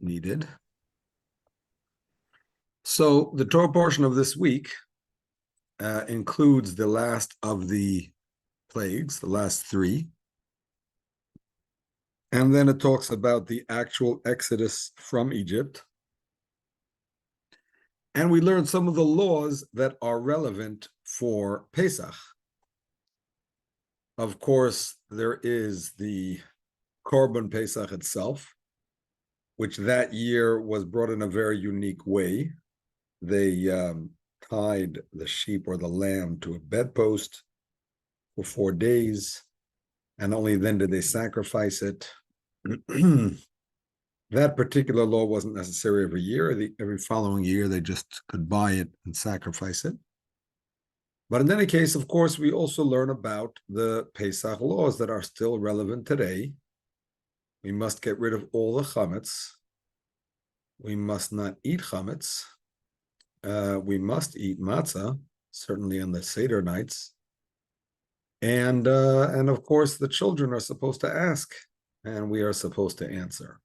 needed. So the Torah portion of this week includes the last of the plagues, the last three. And then it talks about the actual exodus from Egypt. And we learn some of the laws that are relevant for Pesach. Of course, there is the Korban Pesach itself, which that year was brought in a very unique way. They tied the sheep or the lamb to a bedpost for 4 days, and only then did they sacrifice it. That particular law wasn't necessary every year. Every following year, they just could buy it and sacrifice it. But in any case, of course, we also learn about the Pesach laws that are still relevant today. We must get rid of all the chametz. We must not eat chametz. We must eat matzah, certainly on the Seder nights. And of course, the children are supposed to ask, and we are supposed to answer.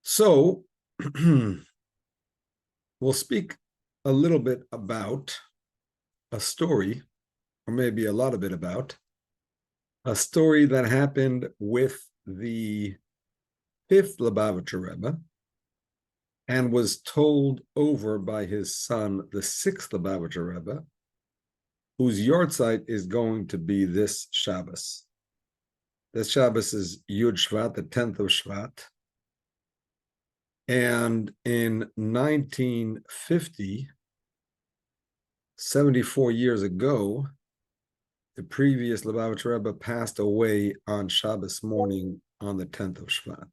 So we'll speak a little bit about a story, or maybe a lot of it about a story that happened with the 5th Lubavitcher Rebbe and was told over by his son, the 6th Lubavitcher Rebbe, whose yahrzeit is going to be this Shabbos. This Shabbos is Yud Shvat, the 10th of Shvat. And in 1950, 74 years ago, the previous Lubavitcher Rebbe passed away on Shabbos morning on the 10th of Shvat.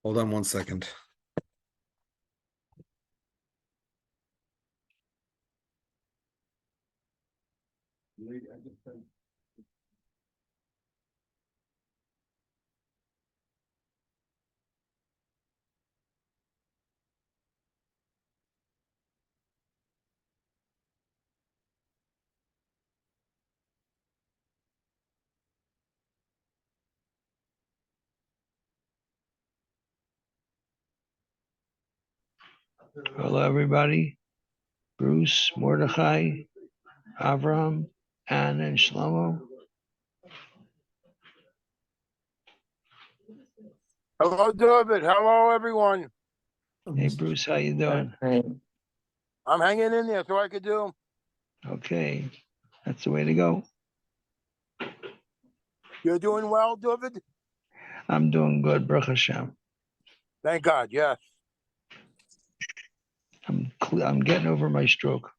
Hold on one second. Hello, everybody. Bruce, Mordechai, Avram, Ann, and Shlomo. Hello, David. Hello, everyone. Hey, Bruce, how you doing? I'm hanging in there. That's all I could do. Okay, that's the way to go. You're doing well, David? I'm doing good, Baruch Hashem. Thank God, yes. I'm getting over my stroke.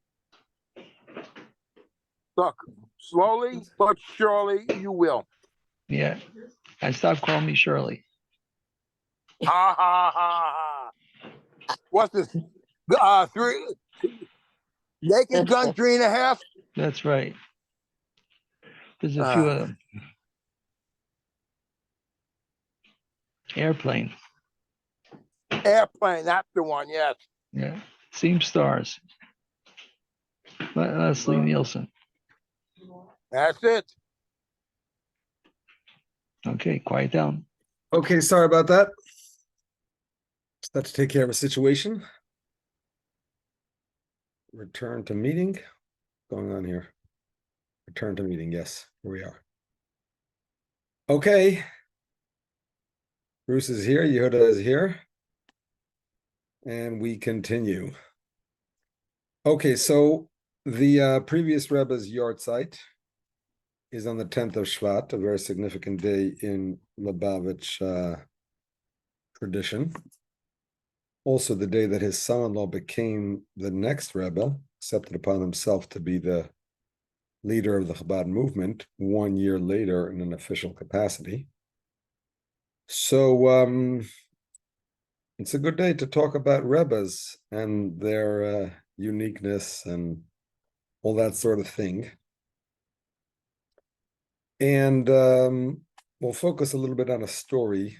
Look, slowly but surely you will. Yeah, and stop calling me Shirley. Ha, ha, ha, ha. What's this? 3, Naked Gun 3.5? That's right. There's a few of them. Airplane. Airplane, that's the one, yes. Yeah, Seam Stars. Leslie Nielsen. That's it. Okay, quiet down. Okay, sorry about that. Just had to take care of a situation. Return to meeting. What's going on here? Return to meeting. Yes, here we are. Okay. Bruce is here. Yehuda is here. And we continue. Okay, so the previous Rebbe's yahrzeit is on the 10th of Shvat, a very significant day in Lubavitch tradition. Also the day that his son-in-law became the next Rebbe, accepted upon himself to be the leader of the Chabad movement 1 year later in an official capacity. So it's a good day to talk about Rebbes and their uniqueness and all that sort of thing. And we'll focus a little bit on a story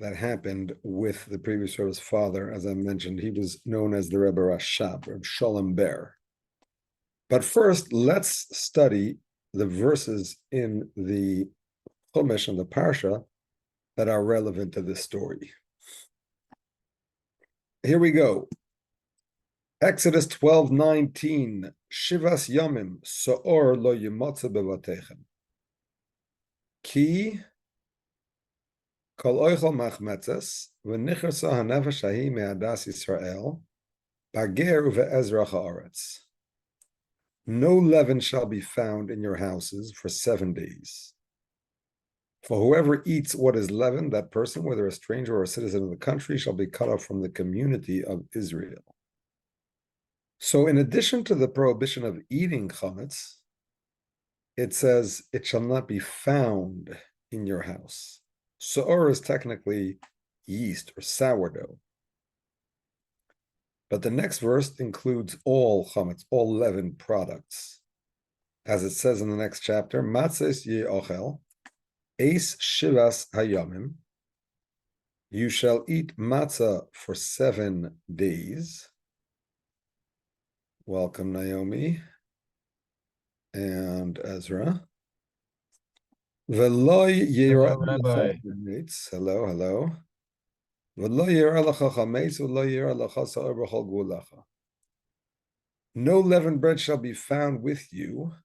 that happened with the previous Rebbe's father. As I mentioned, he was known as the Rebbe Rashab, Rebbe Sholem Ber. But first, let's study the verses in the Chumash and the Parsha that are relevant to this story. Here we go. Exodus 12:19. Shivas Yomim So'or lo yimotze bevatechem. Ki kol oichel machmetzes v'nichersa hanefesh hahi me'adas Yisrael bager uve'ezra ha'aretz. No leaven shall be found in your houses for 7 days. For whoever eats what is leavened, that person, whether a stranger or a citizen of the country, shall be cut off from the community of Israel. So in addition to the prohibition of eating chametz, it says it shall not be found in your house. So'or is technically yeast or sourdough. But the next verse includes all chametz, all leavened products. As it says in the next chapter, matzes ye'ochel, eis shivas hayamim, you shall eat matzah for 7 days. Welcome, Naomi and Ezra. Hello, Rabbi. hello. No leavened bread shall be found with you,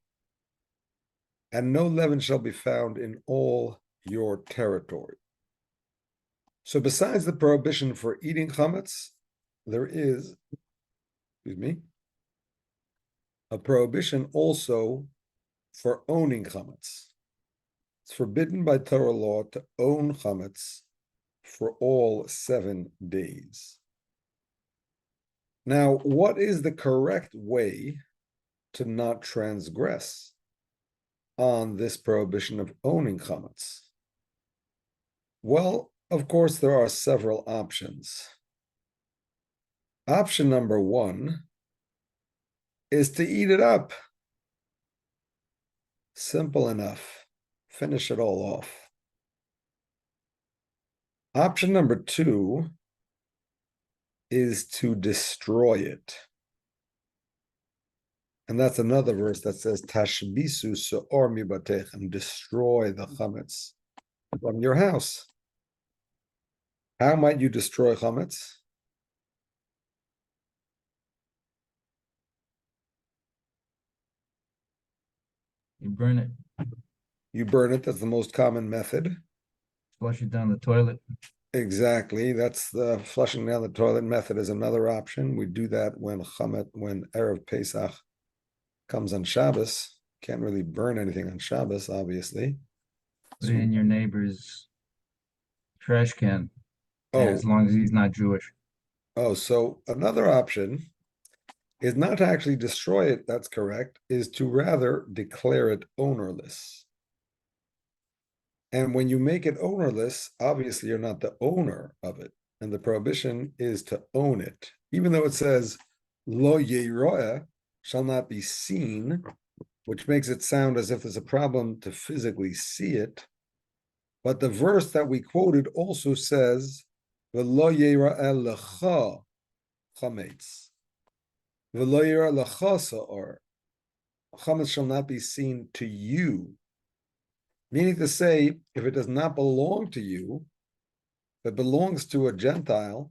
and no leaven shall be found in all your territory. So besides the prohibition for eating chametz, there is, a prohibition also for owning chametz. It's forbidden by Torah law to own chametz for all 7 days. Now, what is the correct way to not transgress on this prohibition of owning chametz? Well, of course, there are several options. Option number 1 is to eat it up. Simple enough. Finish it all off. Option number 2 is to destroy it. And that's another verse that says, Tashbisu se'or mibatechem, destroy the chametz from your house. How might you destroy chametz? You burn it, You burn it. That's the most common method. flush it down the toilet. Exactly. That's the flushing down the toilet method is another option. We do that when Erev Pesach comes on Shabbos. Can't really burn anything on Shabbos, obviously. Put it in your neighbor's trash can. Oh, As long as he's not Jewish. So another option is not to actually destroy it, that's correct, is to rather declare it ownerless. And when you make it ownerless, obviously you're not the owner of it. And the prohibition is to own it. Even though it says, lo yeroeh, shall not be seen, which makes it sound as if there's a problem to physically see it. But the verse that we quoted also says, v'lo yeroeh lecha chametz. V'lo yeroeh lecha sa'or. Chametz shall not be seen to you. Meaning to say, if it does not belong to you, if it belongs to a Gentile,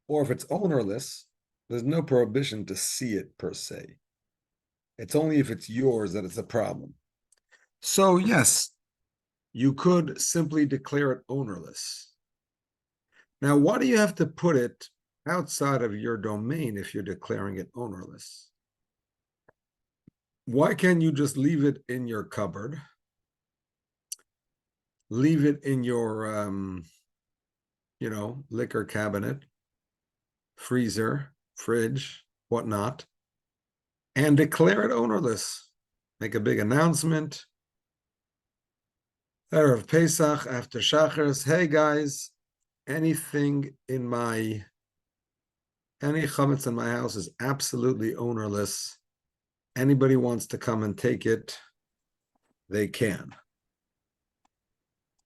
or if it's ownerless, there's no prohibition to see it per se. It's only if it's yours that it's a problem. So yes, you could simply declare it ownerless. Now, why do you have to put it outside of your domain if you're declaring it ownerless? Why can't you just leave it in your cupboard? Leave it in your, liquor cabinet, freezer, fridge, whatnot, and declare it ownerless. Make a big announcement. Erev Pesach after Shacharis, hey guys, any chametz in my house is absolutely ownerless. Anybody wants to come and take it, they can.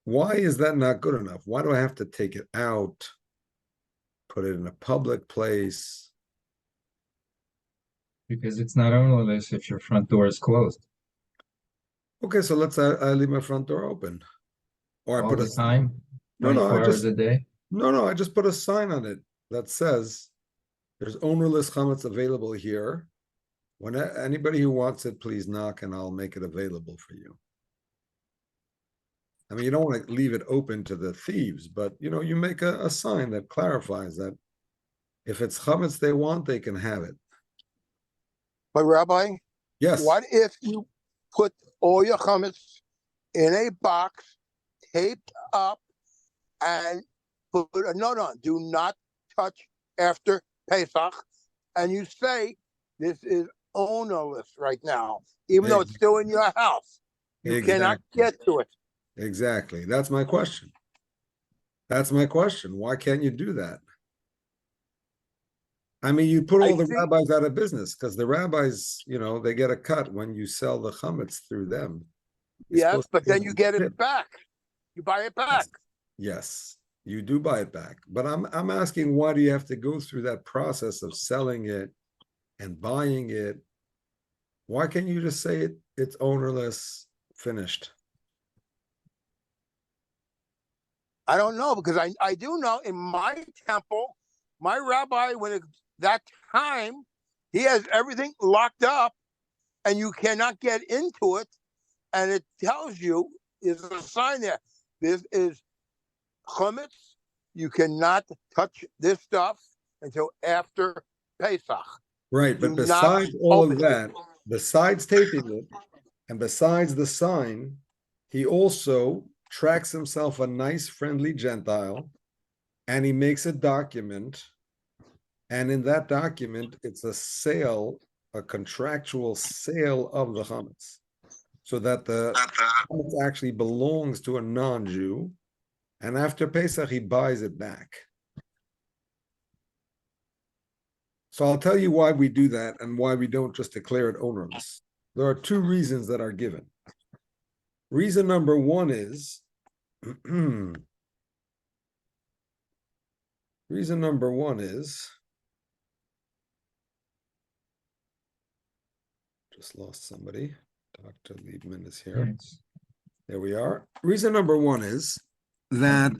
Why is that not good enough? Why do I have to take it out, put it in a public place? Because it's not ownerless if your front door is closed Okay, so let's I leave my front door open, or I all put a the time, no, no, 24 hours a day. I just put a sign on it that says there's ownerless chametz available here. When anybody who wants it, please knock, and I'll make it available for you. I mean, you don't want to leave it open to the thieves, but you make a sign that clarifies that if it's chametz they want, they can have it. But Rabbi, Yes. what if you put all your chametz in a box, taped up, and put a note on? Do not touch after Pesach, and you say this is ownerless right now, even though it's still in your house. You cannot get to it. Exactly. That's my question. Why can't you do that? I mean, you put all the rabbis out of business because the rabbis, they get a cut when you sell the chametz through them. Yes, but then you get it back. You buy it back. Yes, you do buy it back. But I'm asking, why do you have to go through that process of selling it and buying it? Why can't you just say it's ownerless, finished? I don't know, because I do know in my temple, my rabbi, that time, he has everything locked up and you cannot get into it. And it tells you, there's a sign there. This is chametz. You cannot touch this stuff until after Pesach. Right, but besides all of that, besides taping it, and besides the sign, he also tracks himself a nice, friendly Gentile, and he makes a document. And in that document, it's a sale, a contractual sale of the chametz, so that the chametz actually belongs to a non-Jew. And after Pesach, he buys it back. So I'll tell you why we do that and why we don't just declare it ownerless. There are two reasons that are given. Reason number one is, just lost somebody. Dr. Liebman is here. Yes. There we are. Reason number one is that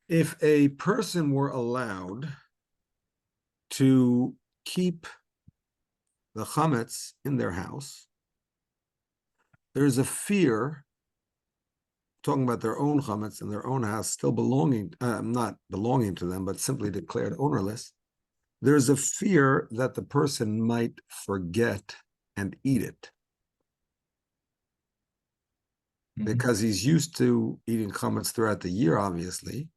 if a person were allowed to keep the chametz in their house, there's a fear, talking about their own chametz in their own house, still not belonging to them, but simply declared ownerless. There's a fear that the person might forget and eat it. Because he's used to eating chametz throughout the year, obviously.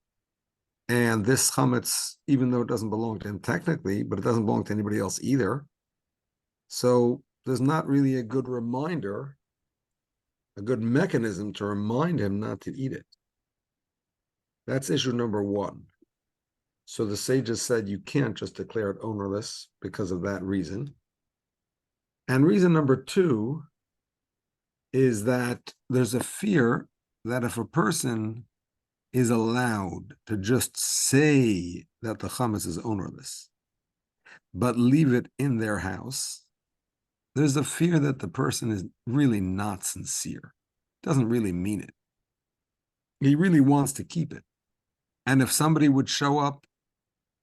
And this chametz, even though it doesn't belong to him technically, but it doesn't belong to anybody else either. So there's not really a good reminder, a good mechanism to remind him not to eat it. That's issue number one. So the sages said you can't just declare it ownerless because of that reason. And reason number two is that there's a fear that if a person is allowed to just say that the chametz is ownerless, but leave it in their house, there's a fear that the person is really not sincere, doesn't really mean it. He really wants to keep it. And if somebody would show up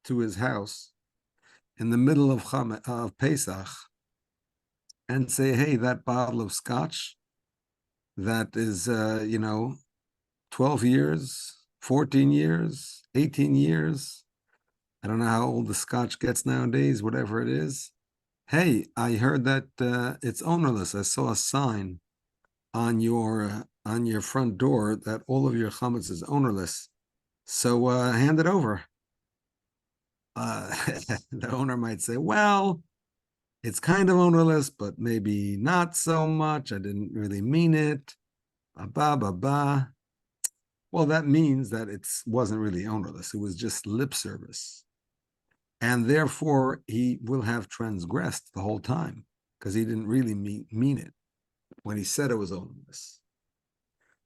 to his house in the middle of Pesach and say, hey, that bottle of scotch that is, 12 years, 14 years, 18 years, I don't know how old the scotch gets nowadays, whatever it is. Hey, I heard that it's ownerless. I saw a sign on your front door that all of your chametz is ownerless. So hand it over. The owner might say, well, it's kind of ownerless, but maybe not so much. I didn't really mean it. Well, that means that it wasn't really ownerless. It was just lip service. And therefore, he will have transgressed the whole time because he didn't really mean it when he said it was ownerless.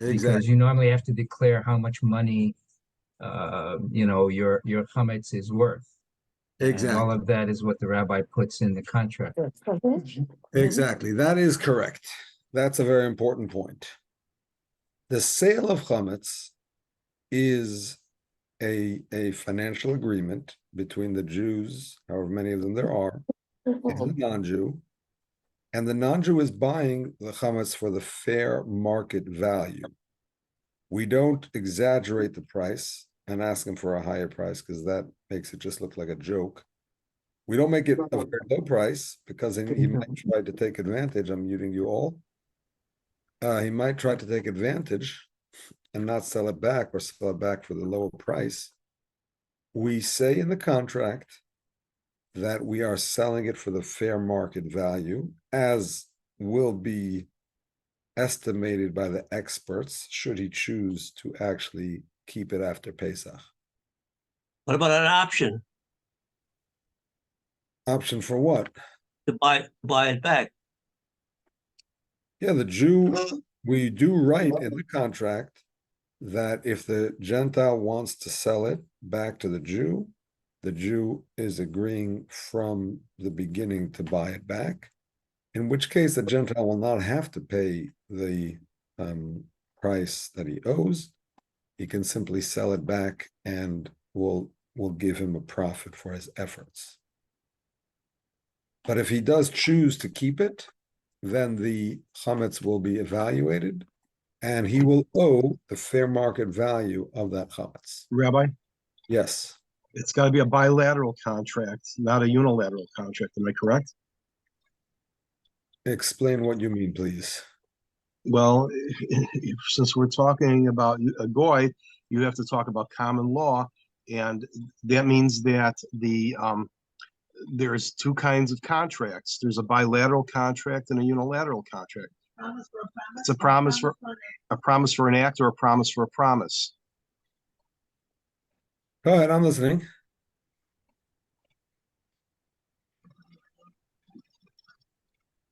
Because Exactly. you normally have to declare how much money, your chametz is worth. And all Exactly. of that is what the rabbi puts in the contract. Exactly. That is correct. That's a very important point. The sale of chametz is a financial agreement between the Jews, however many of them there are, and the non-Jew. And the non-Jew is buying the chametz for the fair market value. We don't exaggerate the price and ask him for a higher price because that makes it just look like a joke. We don't make it a very low price because he might try to take advantage. I'm muting you all. He might try to take advantage and not sell it back or sell it back for the lower price. We say in the contract that we are selling it for the fair market value, as will be estimated by the experts, should he choose to actually keep it after Pesach. What about an option Option for what? to buy it back? Yeah, the Jew, we do write in the contract that if the Gentile wants to sell it back to the Jew is agreeing from the beginning to buy it back, in which case the Gentile will not have to pay the price that he owes. He can simply sell it back and we'll give him a profit for his efforts. But if he does choose to keep it, then the chametz will be evaluated and he will owe the fair market value of that chametz. Rabbi, Yes. it's got to be a bilateral contract, not a unilateral contract. Am I correct? Explain what you mean, please. Well, since we're talking about a goy, you have to talk about common law, and that means that there's two kinds of contracts. There's a bilateral contract and a unilateral contract. It's a promise for an act or a promise for a promise. Go ahead, I'm listening.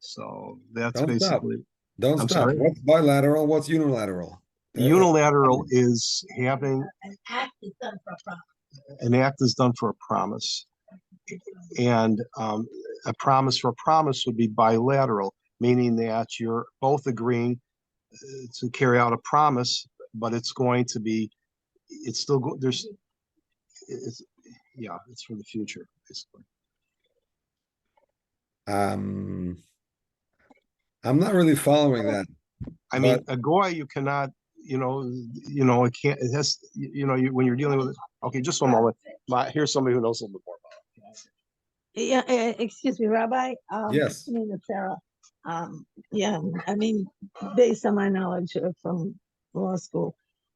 So that's Don't stop. basically. Don't I'm stop. sorry? What's bilateral? What's unilateral? Unilateral is having An act is done for a promise. an act is done for a promise. And a promise for a promise would be bilateral, meaning that you're both agreeing to carry out a promise, but it's going to be, it's still, it's for the future, basically. I'm not really following that. I mean, a goy, you cannot, it can't, it has, when you're dealing with, okay, just one moment. Here's somebody who knows a little bit more about it. Yeah, excuse me, Rabbi. Yes. My name is Sarah. Yeah, I mean, based on my knowledge from law school,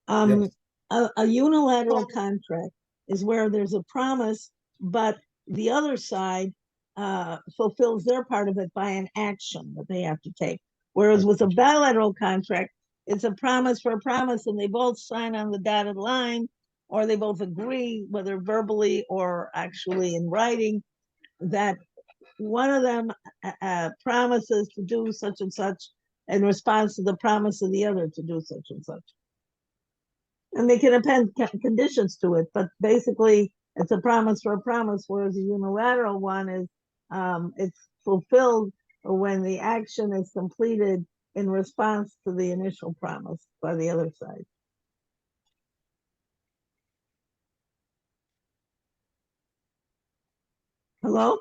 Yes. a unilateral contract is where there's a promise, but the other side fulfills their part of it by an action that they have to take. Whereas with a bilateral contract, it's a promise for a promise, and they both sign on the dotted line, or they both agree, whether verbally or actually in writing, that one of them promises to do such and such in response to the promise of the other to do such and such. And they can append conditions to it, but basically it's a promise for a promise, whereas a unilateral one is it's fulfilled when the action is completed in response to the initial promise by the other side. Hello?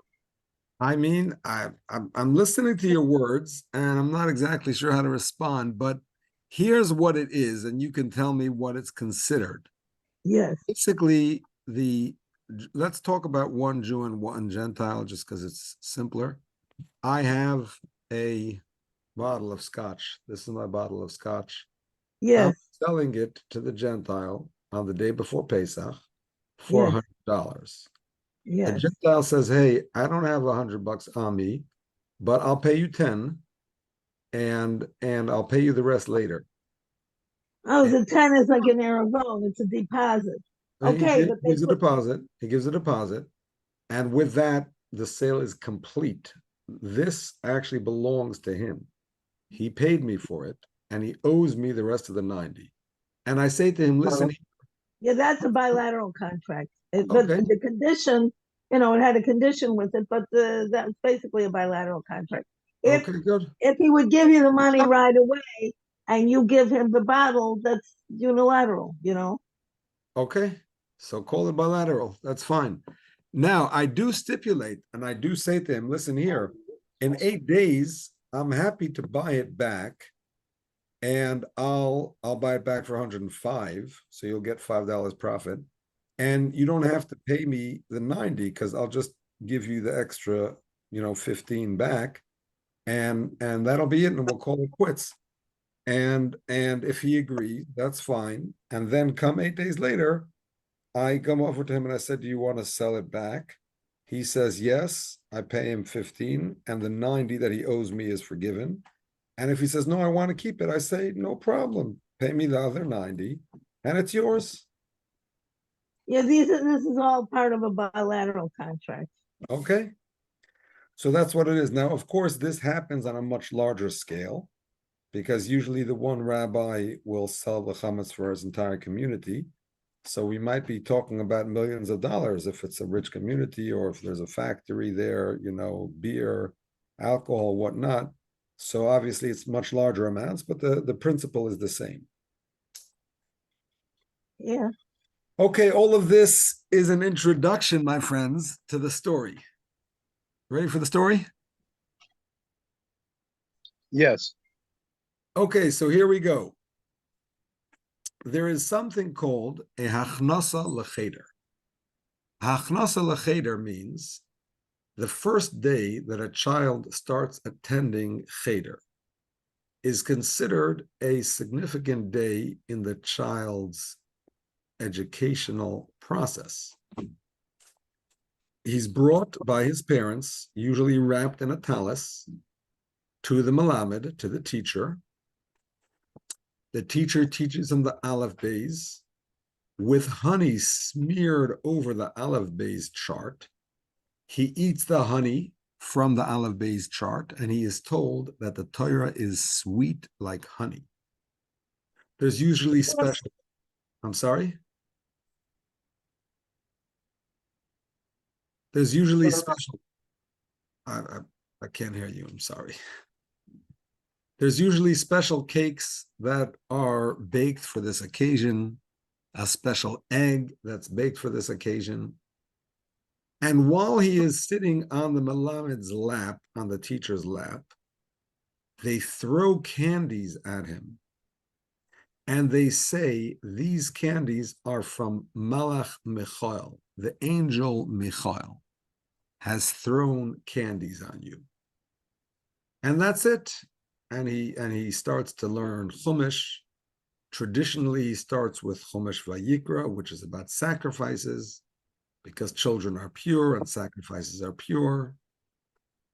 I mean, I'm listening to your words and I'm not exactly sure how to respond, but here's what it is, and you can tell me what it's considered. Yes. Basically, let's talk about one Jew and one Gentile just because it's simpler. I have a bottle of scotch. This is my bottle of scotch. Yes. I'm selling it to the Gentile on the day before Pesach for Yes. $100. The Yes. Gentile says, "Hey, I don't have $100 on me, but I'll pay you 10, and I'll pay you the rest later." Oh, the 10 is like an Aragone. It's a deposit. Okay, but He gives a deposit. He gives a deposit, and with that, the sale is complete. This actually belongs to him. He paid me for it, and he owes me the rest of the 90. And I say to him, listen, Yeah, that's a bilateral contract. But okay, the condition, it had a condition with it, but that's basically a bilateral contract. okay, good. If he would give you the money right away and you give him the bottle, that's unilateral, Okay, so call it bilateral. That's fine. Now, I do stipulate, and I do say to him, listen here, in 8 days, I'm happy to buy it back, and I'll buy it back for 105, so you'll get $5 profit. And you don't have to pay me the 90 because I'll just give you the extra, 15 back, and that'll be it, and we'll call it quits. And if he agrees, that's fine. And then come 8 days later, I come over to him and I said, do you want to sell it back? He says, yes. I pay him 15, and the 90 that he owes me is forgiven. And if he says, no, I want to keep it, I say, no problem. Pay me the other 90, and it's yours. Yeah, this is all part of a bilateral contract. Okay. So that's what it is. Now, of course, this happens on a much larger scale, because usually the one rabbi will sell the chametz for his entire community. So we might be talking about millions of dollars if it's a rich community, or if there's a factory there, beer, alcohol, whatnot. So obviously it's much larger amounts, but the principle is the same. Yeah. Okay, all of this is an introduction, my friends, to the story. Ready for the story? Yes. Okay, so here we go. There is something called a hachnasa lecheder. Hachnasa lecheder means the first day that a child starts attending cheder is considered a significant day in the child's educational process. He's brought by his parents, usually wrapped in a talis, to the melamed, to the teacher. The teacher teaches him the Aleph Beis with honey smeared over the Aleph Beis chart. He eats the honey from the Aleph Beis chart, and he is told that the Torah is sweet like honey. There's usually special. I'm sorry? There's usually special. I can't hear you. I'm sorry. There's usually special cakes that are baked for this occasion, a special egg that's baked for this occasion. And while he is sitting on the melamed's lap, on the teacher's lap, they throw candies at him. And they say these candies are from Malach Michael, the angel Michael has thrown candies on you. And that's it. And he starts to learn Chumash. Traditionally, he starts with Chumash Vayikra, which is about sacrifices, because children are pure and sacrifices are pure.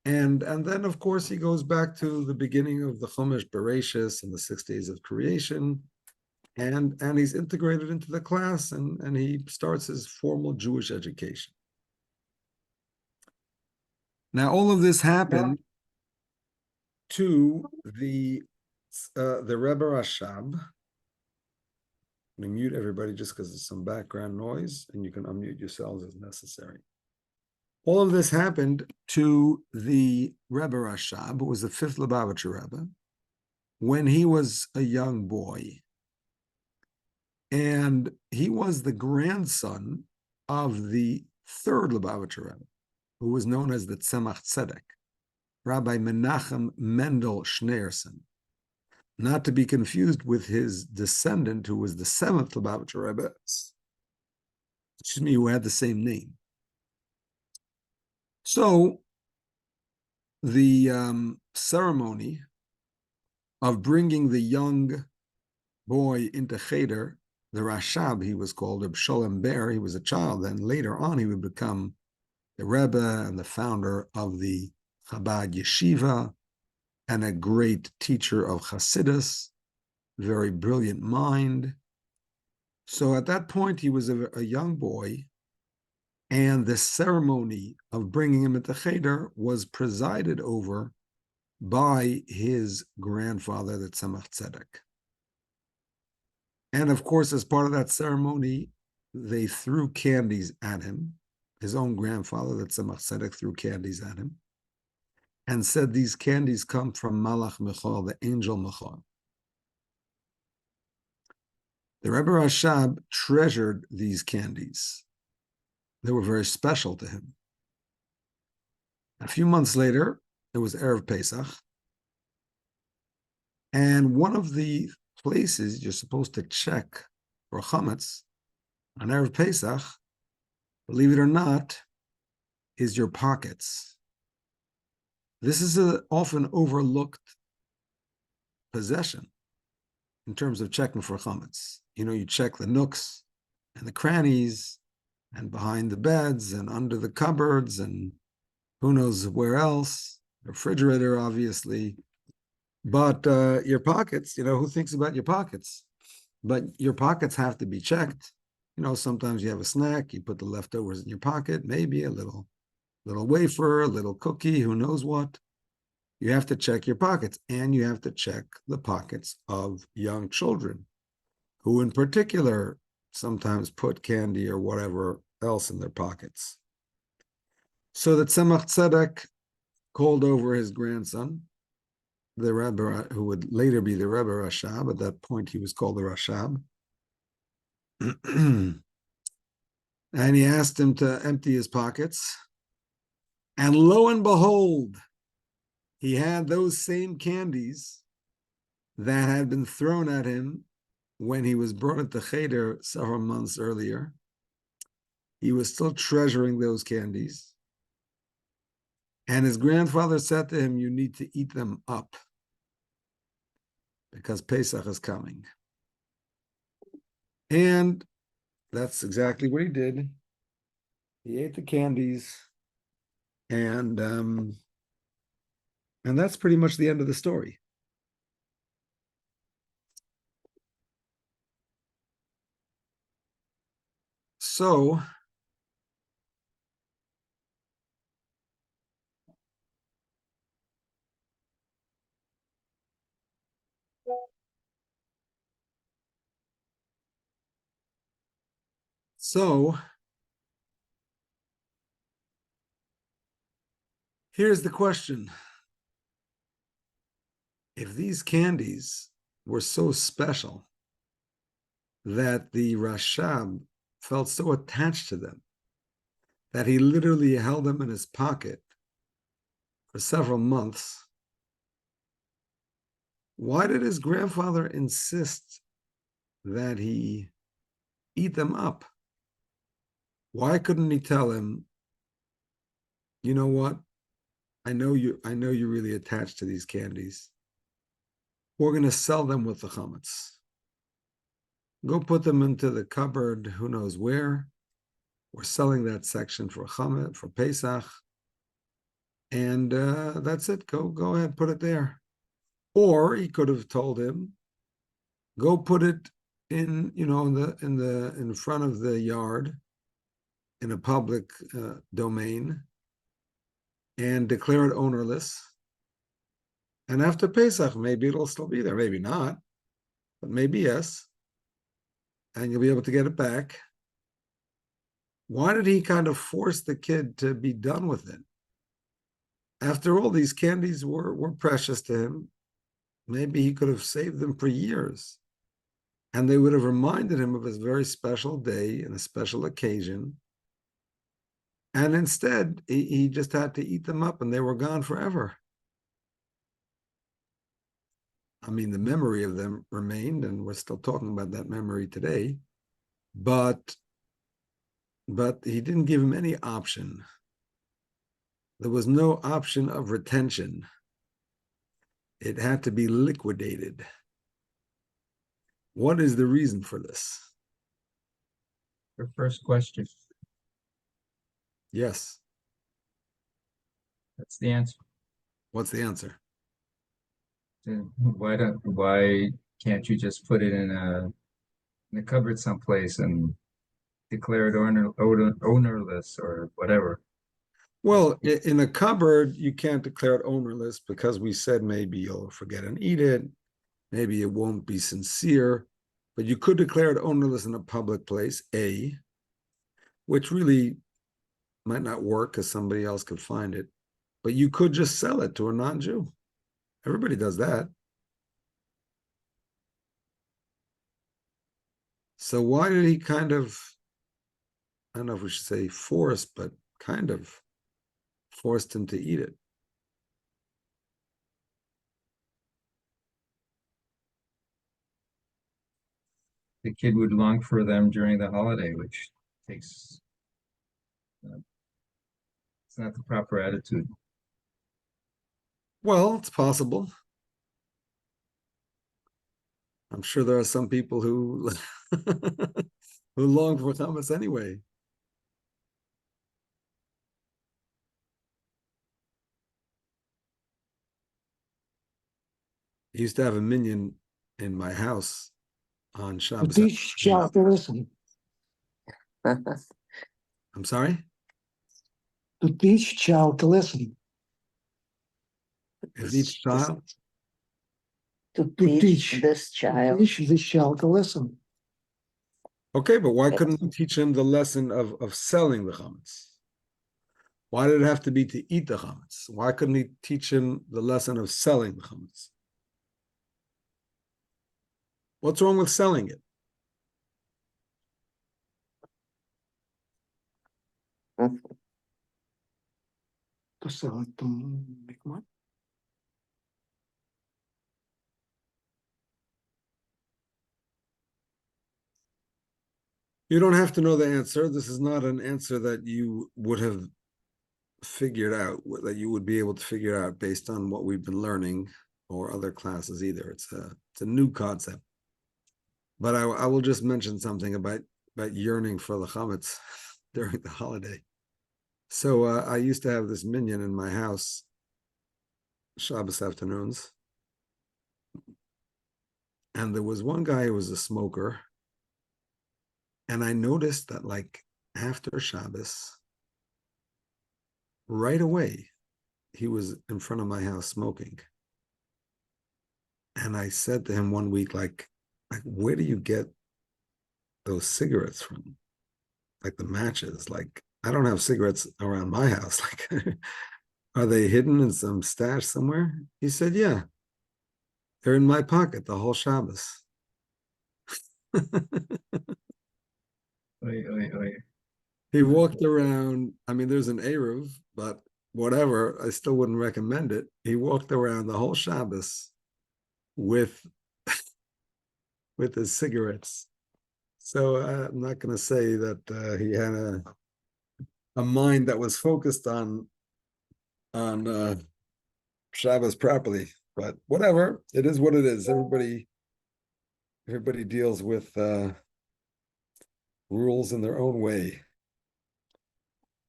And then, of course, he goes back to the beginning of the Chumash Bereshis and the 6 days of creation. And he's integrated into the class, and he starts his formal Jewish education. Now, all of this happened to the Rebbe Rashab. I'm going to mute everybody just because there's some background noise, and you can unmute yourselves as necessary. All of this happened to the Rebbe Rashab, who was the 5th Lubavitcher Rebbe, when he was a young boy. And he was the grandson of the 3rd Lubavitcher Rebbe, who was known as the Tzemach Tzedek, Rabbi Menachem Mendel Schneerson, not to be confused with his descendant, who was the 7th Lubavitcher Rebbe, who had the same name. So the ceremony of bringing the young boy into Cheder, the Rashab, he was called, Reb Sholem Ber, he was a child, then later on he would become the Rebbe and the founder of the Chabad Yeshiva, and a great teacher of Hasidus, very brilliant mind. So at that point, he was a young boy, and the ceremony of bringing him into Cheder was presided over by his grandfather, the Tzemach Tzedek. And of course, as part of that ceremony, they threw candies at him. His own grandfather, the Tzemach Tzedek, threw candies at him and said these candies come from Malach Michal, the angel Michal. The Rebbe Rashab treasured these candies. They were very special to him. A few months later, it was Erev Pesach, and one of the places you're supposed to check for chametz on Erev Pesach, believe it or not, is your pockets. This is an often overlooked possession in terms of checking for chametz. You know, you check the nooks and the crannies and behind the beds and under the cupboards and who knows where else, the refrigerator, obviously. But your pockets, you know, who thinks about your pockets? But your pockets have to be checked. You know, sometimes you have a snack, you put the leftovers in your pocket, maybe a little wafer, a little cookie, who knows what. You have to check your pockets, and you have to check the pockets of young children, who in particular sometimes put candy or whatever else in their pockets. So the Tzemach Tzedek called over his grandson, the Rebbe, who would later be the Rebbe Rashab. At that point, he was called the Rashab. And he asked him to empty his pockets. And lo and behold, he had those same candies that had been thrown at him when he was brought into Cheder several months earlier. He was still treasuring those candies. And his grandfather said to him, you need to eat them up because Pesach is coming. And that's exactly what he did. He ate the candies, and that's pretty much the end of the story. So here's the question. If these candies were so special that the Rashab felt so attached to them that he literally held them in his pocket for several months, why did his grandfather insist that he eat them up? Why couldn't he tell him, you know what? I know you're really attached to these candies. We're going to sell them with the chametz. Go put them into the cupboard, who knows where. We're selling that section for chametz, for Pesach. And that's it. Go ahead, put it there. Or he could have told him, go put it in, you know, in front of the yard, in a public domain, and declare it ownerless. And after Pesach, maybe it'll still be there, maybe not, but maybe yes. And you'll be able to get it back. Why did he kind of force the kid to be done with it? After all, these candies were precious to him. Maybe he could have saved them for years. And they would have reminded him of his very special day and a special occasion. And instead, he just had to eat them up and they were gone forever. I mean, the memory of them remained, and we're still talking about that memory today. But he didn't give him any option. There was no option of retention. It had to be liquidated. What is the reason for this? Your first question. Yes. That's the answer. What's the answer? Why can't you just put it in a cupboard someplace and declare it ownerless or whatever? Well, in a cupboard, you can't declare it ownerless because we said maybe you'll forget and eat it. Maybe it won't be sincere, but you could declare it ownerless in a public place, which really might not work because somebody else could find it. But you could just sell it to a non-Jew. Everybody does that. So why did he kind of, I don't know if we should say force, but kind of forced him to eat it? The kid would long for them during the holiday, which takes, it's not the proper attitude. Well, it's possible. I'm sure there are some people who who long for chametz anyway. I used to have a minion in my house on Shabbos. Teach child to listen. I'm sorry? To teach child to listen. Is each child? To To teach this child. Teach this child to listen. Okay, but why couldn't you teach him the lesson of selling the chametz? Why did it have to be to eat the chametz? Why couldn't he teach him the lesson of selling the chametz? What's wrong with selling it? To sell it to make money. You don't have to know the answer. This is not an answer that you would have figured out, that you would be able to figure out based on what we've been learning or other classes either. It's a new concept. But I will just mention something about yearning for the chametz during the holiday. So I used to have this minion in my house Shabbos afternoons. And there was one guy who was a smoker. And I noticed that like after Shabbos, right away, he was in front of my house smoking. And I said to him one week, like where do you get those cigarettes from? Like the matches, like I don't have cigarettes around my house. Like, are they hidden in some stash somewhere? He said, yeah, they're in my pocket the whole Shabbos. Oy, oy, oy. He walked around. I mean, there's an Eruv, but whatever, I still wouldn't recommend it. He walked around the whole Shabbos with his cigarettes. So I'm not going to say that he had a mind that was focused on Shabbos properly, but whatever, it is what it is. Everybody deals with rules in their own way.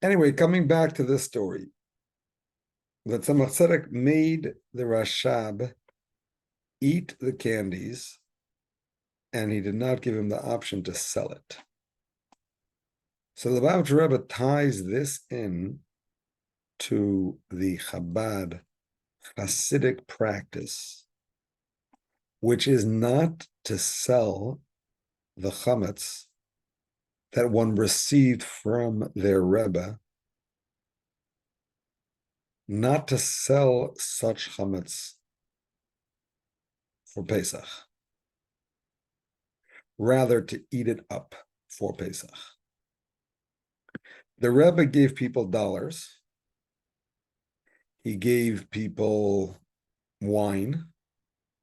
Anyway, coming back to this story, that Tzemach Tzedek made the Rashab eat the candies, and he did not give him the option to sell it. So the Lubavitcher Rebbe ties this in to the Chabad Hasidic practice, which is not to sell the chametz that one received from their Rebbe, not to sell such chametz for Pesach, rather to eat it up for Pesach. The Rebbe gave people dollars. He gave people wine,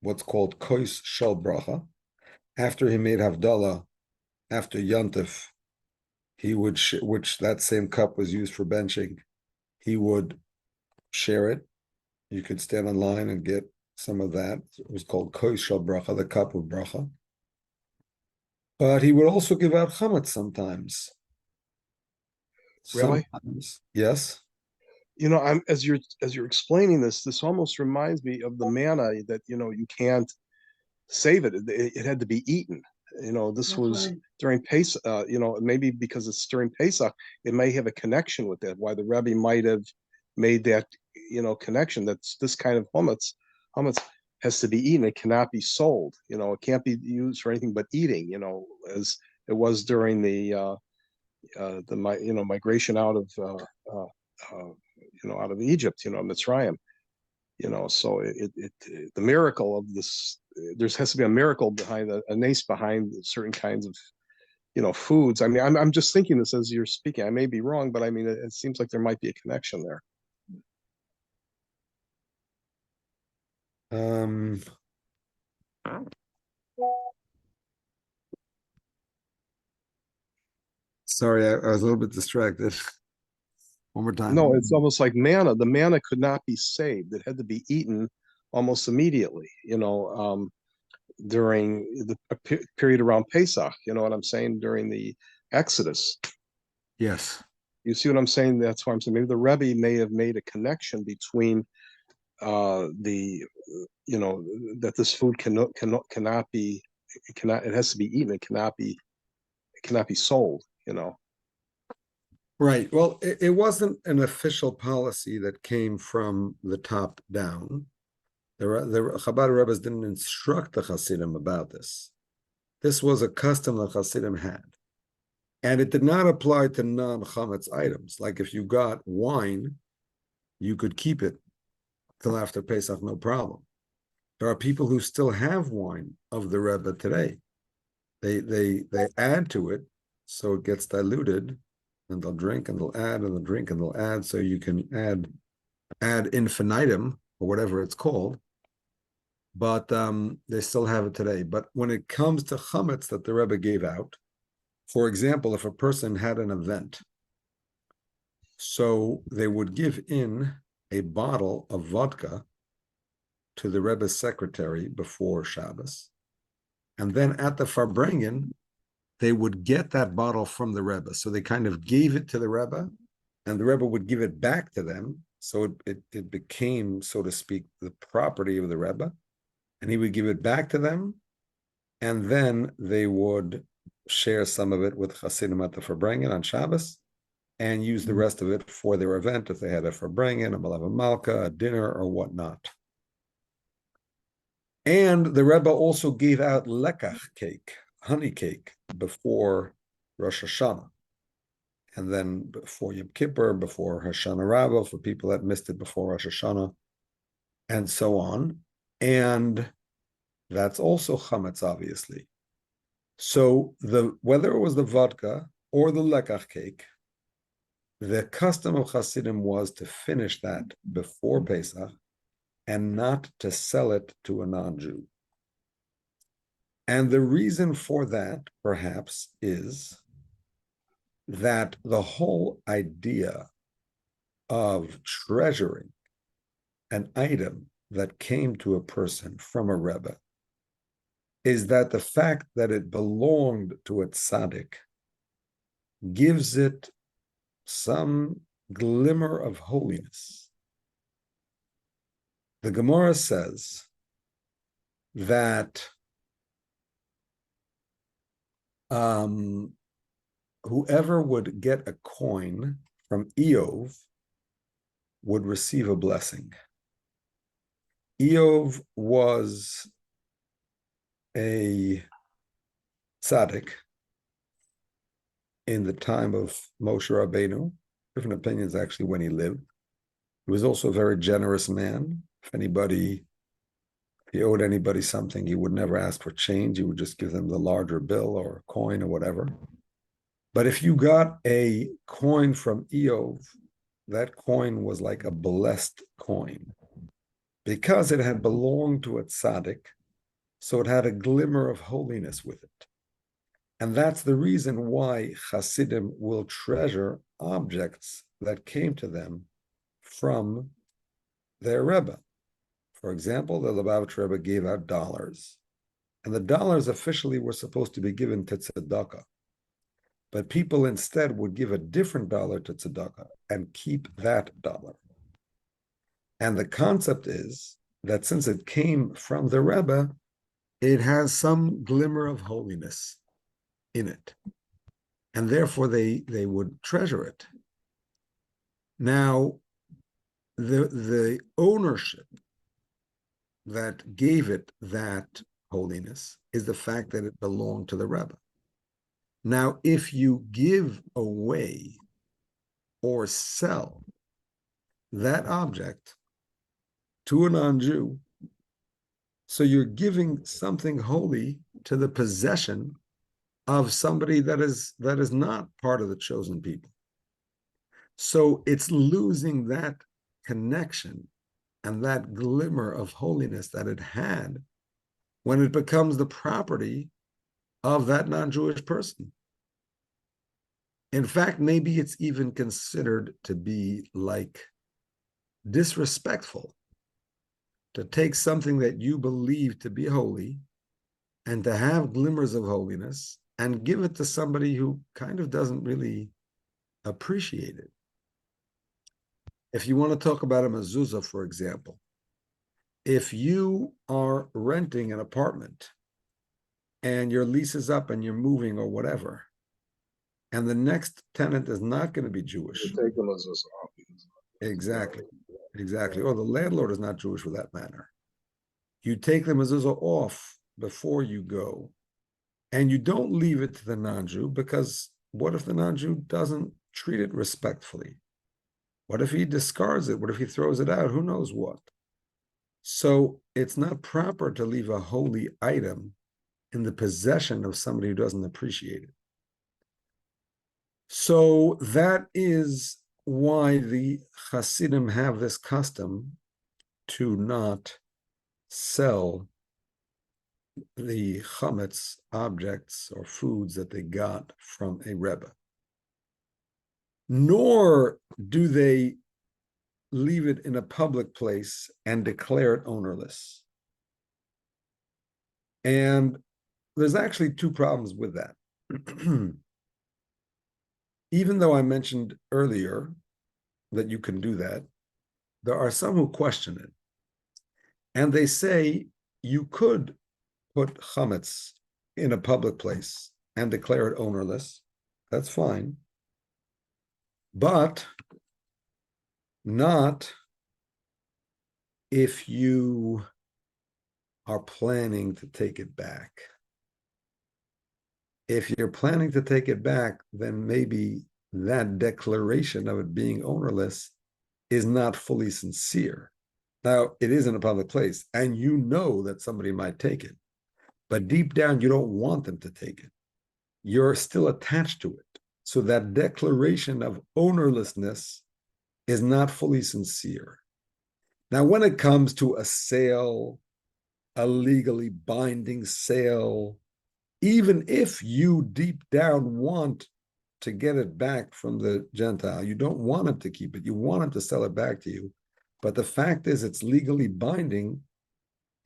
what's called kois shel bracha. After he made Havdalah, after Yontif, he would, which that same cup was used for benching, he would share it. You could stand in line and get some of that. It was called kois shel bracha, the cup of bracha. But he would also give out chametz sometimes. Rabbi? Sometimes, yes. You know, I'm as you're explaining this almost reminds me of the manna that you can't save it. It had to be eaten. this That's was right. during Pesach, maybe because it's during Pesach, it may have a connection with that, why the Rebbe might have made that, connection. That's this kind of hummus has to be eaten. It cannot be sold. It can't be used for anything but eating, as it was during the migration out of, out of Egypt, Mitzrayim. So the miracle of this, there has to be a miracle behind a nace behind certain kinds of, foods. I mean, I'm just thinking this as you're speaking. I may be wrong, but I mean, it seems like there might be a connection there. Sorry, I was a little bit distracted. One more time. No, it's almost like manna. The manna could not be saved. It had to be eaten almost immediately, during the period around Pesach. You know what I'm saying? During the Exodus. Yes. You see what I'm saying? That's why I'm saying maybe the Rebbe may have made a connection between that this food cannot be, it has to be eaten. It cannot be sold. Right. Well, it wasn't an official policy that came from the top down. The Chabad Rebbes didn't instruct the Hasidim about this. This was a custom the Hasidim had. And it did not apply to non-chametz items. Like if you got wine, you could keep it till after Pesach, no problem. There are people who still have wine of the Rebbe today. They add to it, so it gets diluted, and they'll drink and they'll add and they'll drink and they'll add, so you can add infinitum or whatever it's called. But they still have it today. But when it comes to chametz that the Rebbe gave out, for example, if a person had an event, so they would give in a bottle of vodka to the Rebbe's secretary before Shabbos, and then at the Farbrengen, they would get that bottle from the Rebbe. So they kind of gave it to the Rebbe, and the Rebbe would give it back to them. So it became, so to speak, the property of the Rebbe, and he would give it back to them, and then they would share some of it with Hasidim at the Farbrengen on Shabbos, and use the rest of it for their event if they had a Farbrengen, a Malava Malka, a dinner, or whatnot. And the Rebbe also gave out lekach cake, honey cake, before Rosh Hashanah, and then before Yom Kippur, before Hashanah Rabbah, for people that missed it before Rosh Hashanah, and so on. And that's also chametz, obviously. So whether it was the vodka or the lekach cake, the custom of Hasidim was to finish that before Pesach and not to sell it to a non-Jew. And the reason for that, perhaps, is that the whole idea of treasuring an item that came to a person from a Rebbe is that the fact that it belonged to a tzaddik gives it some glimmer of holiness. The Gemara says that whoever would get a coin from Eov would receive a blessing. Eov was a tzaddik in the time of Moshe Rabbeinu. Different opinions actually when he lived. He was also a very generous man. If he owed anybody something, he would never ask for change. He would just give them the larger bill or a coin or whatever. But if you got a coin from Eov, that coin was like a blessed coin because it had belonged to a tzaddik, so it had a glimmer of holiness with it. And that's the reason why Hasidim will treasure objects that came to them from their Rebbe. For example, the Lubavitch Rebbe gave out dollars, and the dollars officially were supposed to be given to tzedakah. But people instead would give a different dollar to tzedakah and keep that dollar. And the concept is that since it came from the Rebbe, it has some glimmer of holiness in it, and therefore they would treasure it. Now, the ownership that gave it that holiness is the fact that it belonged to the Rebbe. Now, if you give away or sell that object to a non-Jew, so you're giving something holy to the possession of somebody that is not part of the chosen people. So it's losing that connection and that glimmer of holiness that it had when it becomes the property of that non-Jewish person. In fact, maybe it's even considered to be like disrespectful to take something that you believe to be holy and to have glimmers of holiness and give it to somebody who kind of doesn't really appreciate it. If you want to talk about a mezuzah, for example, if you are renting an apartment and your lease is up and you're moving or whatever, and the next tenant is not going to be Jewish. Take them as Exactly. Or the landlord is not Jewish for that matter. You take the mezuzah off before you go, and you don't leave it to the non-Jew, because what if the non-Jew doesn't treat it respectfully? What if he discards it? What if he throws it out? Who knows what? So it's not proper to leave a holy item in the possession of somebody who doesn't appreciate it. So that is why the Hasidim have this custom to not sell the chametz objects or foods that they got from a Rebbe. Nor do they leave it in a public place and declare it ownerless. And there's actually two problems with that. Even though I mentioned earlier that you can do that, there are some who question it. And they say you could put chametz in a public place and declare it ownerless. That's fine. But not if you are planning to take it back. If you're planning to take it back, then maybe that declaration of it being ownerless is not fully sincere. Now, it is in a public place, and you know that somebody might take it, but deep down, you don't want them to take it. You're still attached to it. So that declaration of ownerlessness is not fully sincere. Now, when it comes to a sale, a legally binding sale, even if you deep down want to get it back from the Gentile, you don't want him to keep it, you want him to sell it back to you. But the fact is it's legally binding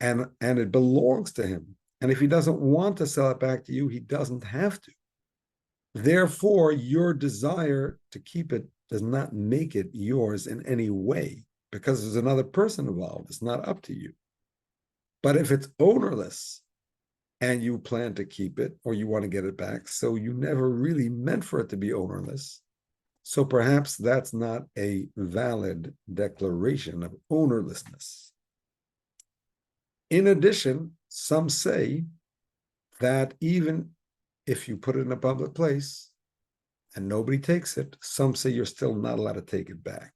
and it belongs to him. And if he doesn't want to sell it back to you, he doesn't have to. Therefore, your desire to keep it does not make it yours in any way, because there's another person involved. It's not up to you. But if it's ownerless and you plan to keep it or you want to get it back, so you never really meant for it to be ownerless, so perhaps that's not a valid declaration of ownerlessness. In addition, some say that even if you put it in a public place and nobody takes it, some say you're still not allowed to take it back,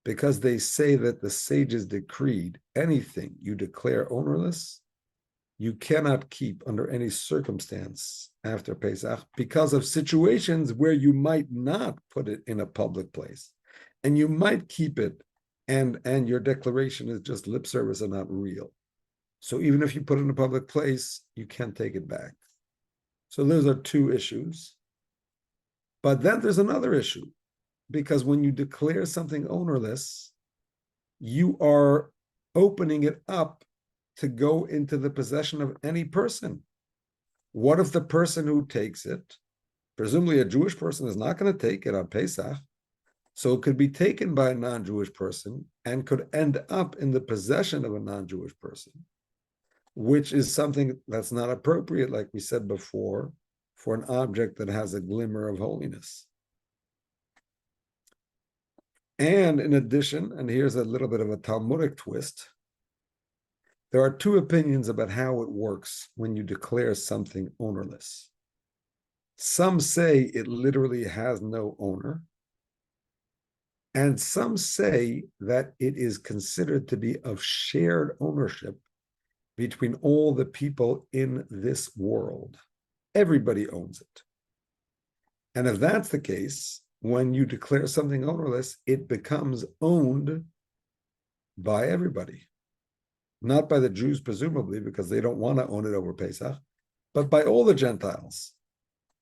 because they say that the sages decreed anything you declare ownerless, you cannot keep under any circumstance after Pesach, because of situations where you might not put it in a public place and you might keep it and your declaration is just lip service and not real. So even if you put it in a public place, you can't take it back. So those are two issues. But then there's another issue, because when you declare something ownerless, you are opening it up to go into the possession of any person. What if the person who takes it, presumably a Jewish person, is not going to take it on Pesach, so it could be taken by a non-Jewish person and could end up in the possession of a non-Jewish person. which is something that's not appropriate, like we said before, for an object that has a glimmer of holiness. And in addition, and here's a little bit of a Talmudic twist, there are two opinions about how it works when you declare something ownerless. Some say it literally has no owner, and some say that it is considered to be of shared ownership between all the people in this world. Everybody owns it. And if that's the case, when you declare something ownerless, it becomes owned by everybody. Not by the Jews, presumably, because they don't want to own it over Pesach, but by all the Gentiles.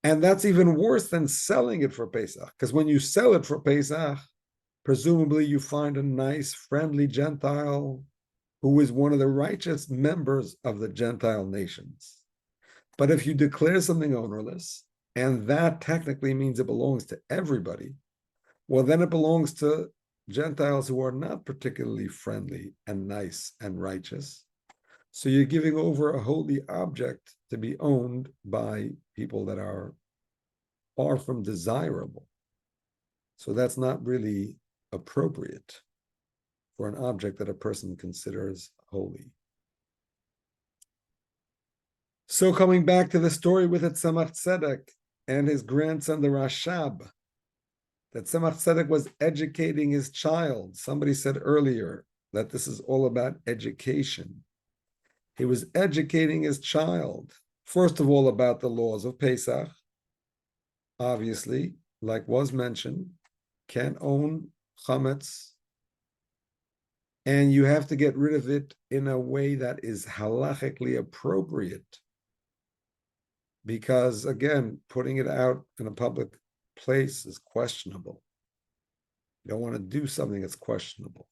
And that's even worse than selling it for Pesach, because when you sell it for Pesach, presumably you find a nice, friendly Gentile who is one of the righteous members of the Gentile nations. But if you declare something ownerless, and that technically means it belongs to everybody, well, then it belongs to Gentiles who are not particularly friendly and nice and righteous. So you're giving over a holy object to be owned by people that are far from desirable. So that's not really appropriate for an object that a person considers holy. So coming back to the story with the Tzemach Tzedek and his grandson, the Rashab, that Tzemach Tzedek was educating his child. Somebody said earlier that this is all about education. He was educating his child, first of all, about the laws of Pesach. Obviously, like was mentioned, can't own chametz, and you have to get rid of it in a way that is halachically appropriate. Because again, putting it out in a public place is questionable. You don't want to do something that's questionable.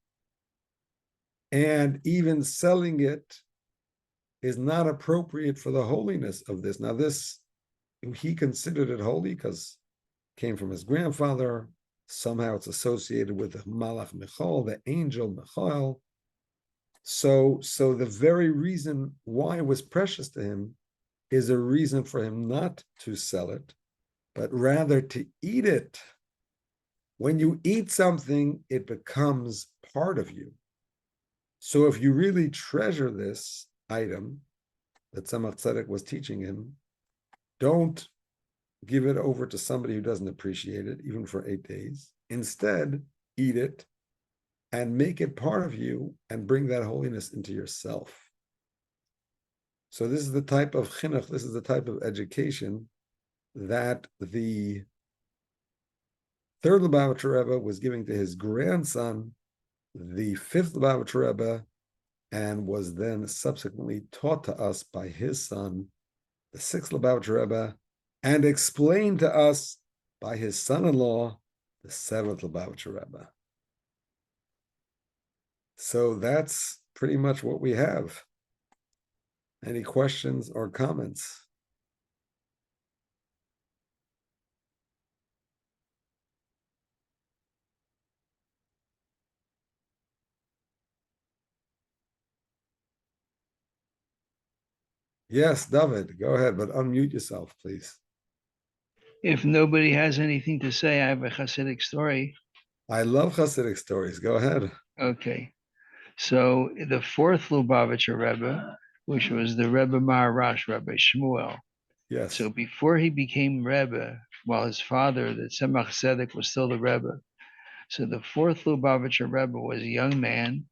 And even selling it is not appropriate for the holiness of this. Now, this, he considered it holy because it came from his grandfather. Somehow it's associated with the Malach Michal, the angel Michal. So the very reason why it was precious to him is a reason for him not to sell it, but rather to eat it. When you eat something, it becomes part of you. So if you really treasure this item that Tzemach Tzedek was teaching him, don't give it over to somebody who doesn't appreciate it, even for 8 days. Instead, eat it and make it part of you and bring that holiness into yourself. So this is the type of chinuch, this is the type of education that the third Lubavitcher Rebbe was giving to his grandson, the fifth Lubavitcher Rebbe, and was then subsequently taught to us by his son, the sixth Lubavitcher Rebbe, and explained to us by his son-in-law, the seventh Lubavitcher Rebbe. So that's pretty much what we have. Any questions or comments? Yes, David, go ahead, but unmute yourself, please. If nobody has anything to say, I have a Hasidic story. I love Hasidic stories. Go ahead. Okay. So the fourth Lubavitcher Rebbe, which was the Rebbe Maharash, Rebbe Shmuel. Yes. So before he became Rebbe, while his father, the Tzemach Tzedek, was still the Rebbe. So the fourth Lubavitcher Rebbe was a young man,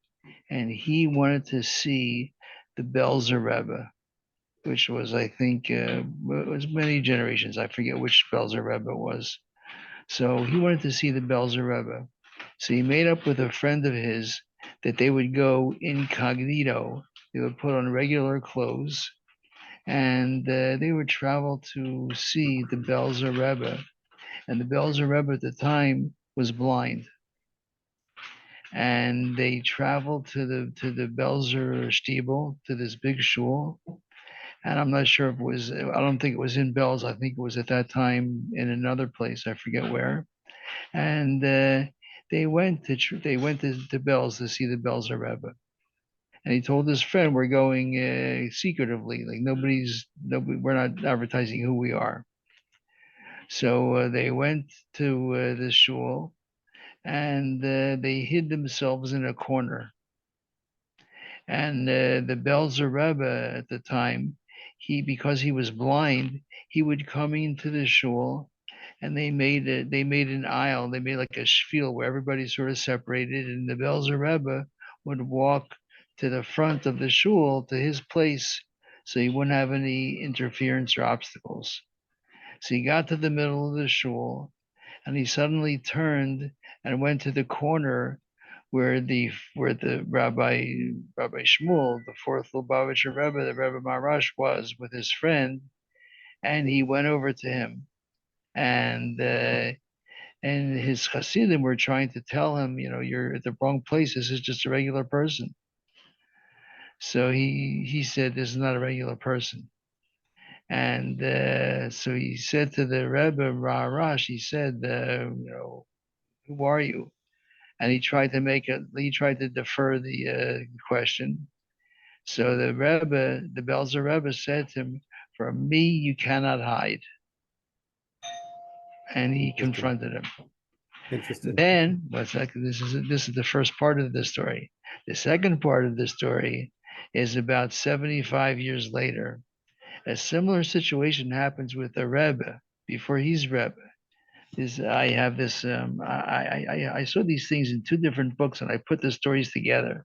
and he wanted to see the Belzer Rebbe, which was, I think, it was many generations. I forget which Belzer Rebbe it was. So he wanted to see the Belzer Rebbe. So he made up with a friend of his that they would go incognito. They would put on regular clothes, and they would travel to see the Belzer Rebbe. And the Belzer Rebbe at the time was blind. And they traveled to the Belzer Stiebel, to this big shul. And I'm not sure if it was, I don't think it was in Belz. I think it was at that time in another place. I forget where. And they went to Belz to see the Belzer Rebbe. And he told his friend, we're going secretively, like we're not advertising who we are. So they went to the shul, and they hid themselves in a corner. And the Belzer Rebbe at the time, because he was blind, he would come into the shul, and they made an aisle. They made like a shvil where everybody sort of separated, and the Belzer Rebbe would walk to the front of the shul to his place, so he wouldn't have any interference or obstacles. So he got to the middle of the shul, and he suddenly turned and went to the corner where the Rabbi Shmuel, the fourth Lubavitcher Rebbe, the Rebbe Marash, was with his friend, and he went over to him, and his Hasidim were trying to tell him, you're at the wrong place. This is just a regular person. So he said, this is not a regular person. And so he said to the Rebbe Marash, he said, who are you? And he tried to defer the question. So the Belzer Rebbe said to him, from me, you cannot hide. And he confronted him. Interesting. Then, this is the first part of the story. The second part of the story is about 75 years later. A similar situation happens with the Rebbe before he's Rebbe. I have this. I saw these things in two different books, and I put the stories together.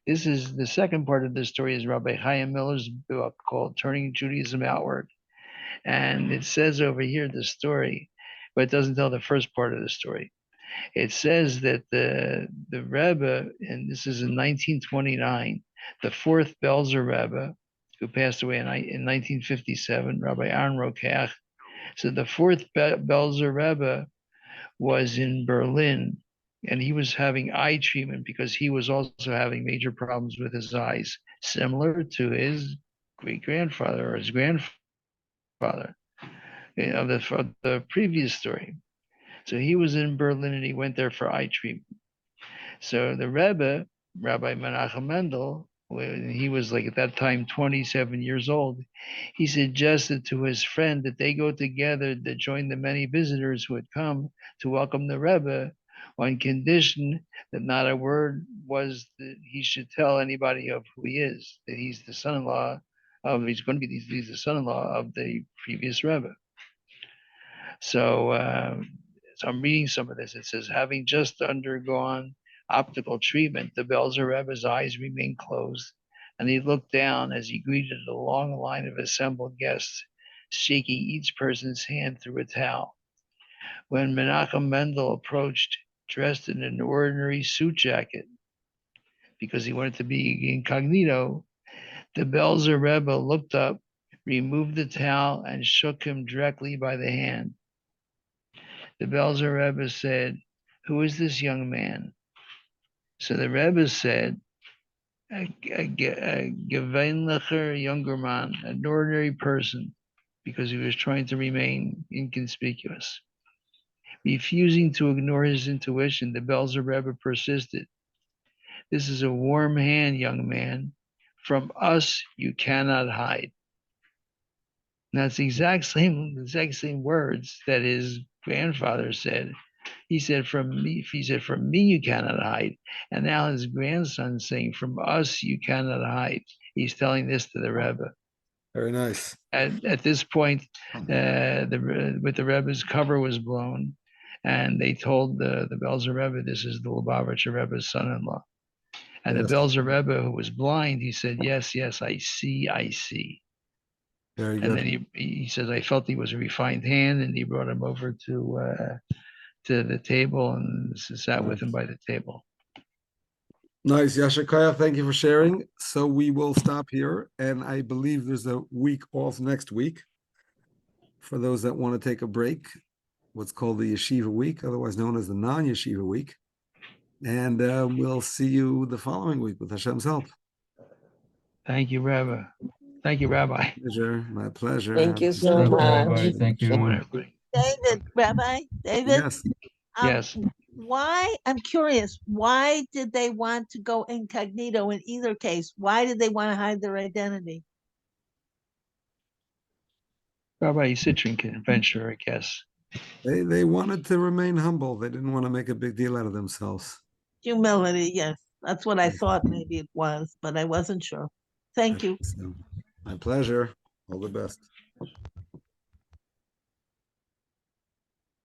This is the second part of the story. Is Rabbi Chaim Miller's book called "Turning Judaism Outward," and it says over here the story, but it doesn't tell the first part of the story. It says that the Rebbe, and this is in 1929, the fourth Belzer Rebbe, who passed away in 1957, Rabbi Aaron Rokeach. So the fourth Belzer Rebbe was in Berlin, and he was having eye treatment because he was also having major problems with his eyes, similar to his great-grandfather or his grandfather of the previous story. So he was in Berlin, and he went there for eye treatment. So the Rebbe, Rabbi Menachem Mendel, when he was like at that time 27 years old, he suggested to his friend that they go together to join the many visitors who had come to welcome the Rebbe, on condition that not a word was that he should tell anybody of who he is, that he's the son-in-law of, he's the son-in-law of the previous Rebbe. So I'm reading some of this. It says, having just undergone optical treatment, the Belzer Rebbe's eyes remained closed, and he looked down as he greeted a long line of assembled guests, shaking each person's hand through a towel. When Menachem Mendel approached, dressed in an ordinary suit jacket, because he wanted to be incognito, the Belzer Rebbe looked up, removed the towel, and shook him directly by the hand. The Belzer Rebbe said, who is this young man? So the Rebbe said, a gewöhnlicher younger man, an ordinary person, because he was trying to remain inconspicuous. Refusing to ignore his intuition, the Belzer Rebbe persisted. This is a warm hand, young man. From us, you cannot hide. Now, it's the exact same words that his grandfather said. He said, from me, you cannot hide. And now his grandson's saying, from us, you cannot hide. He's telling this to the Rebbe. Very nice. At this point, with the Rebbe's cover was blown, and they told the Belzer Rebbe, this is the Lubavitcher Rebbe's son-in-law. And Yes. the Belzer Rebbe, who was blind, he said, yes, I see. Very And good. then he says, I felt he was a refined hand, and he brought him over to the table and sat with him by the table. Nice, Yasher Koyach, thank you for sharing. So we will stop here, and I believe there's a week off next week for those that want to take a break, what's called the Yeshiva Week, otherwise known as the non-Yeshiva Week. And we'll see you the following week with Hashem's help. Thank you, Rebbe. Thank you, Rabbi. My pleasure. Thank you so Thank you, much. Rabbi. Thank you. Everybody. David, Rabbi, David. Yes. Yes. why, I'm curious, why did they want to go incognito in either case? Why did they want to hide their identity? Rabbi Yitzchok convention, I guess. They wanted to remain humble. They didn't want to make a big deal out of themselves. Humility, yes. That's what I Yes. thought maybe it was, but I wasn't sure. Thank you. So, my pleasure. All the best.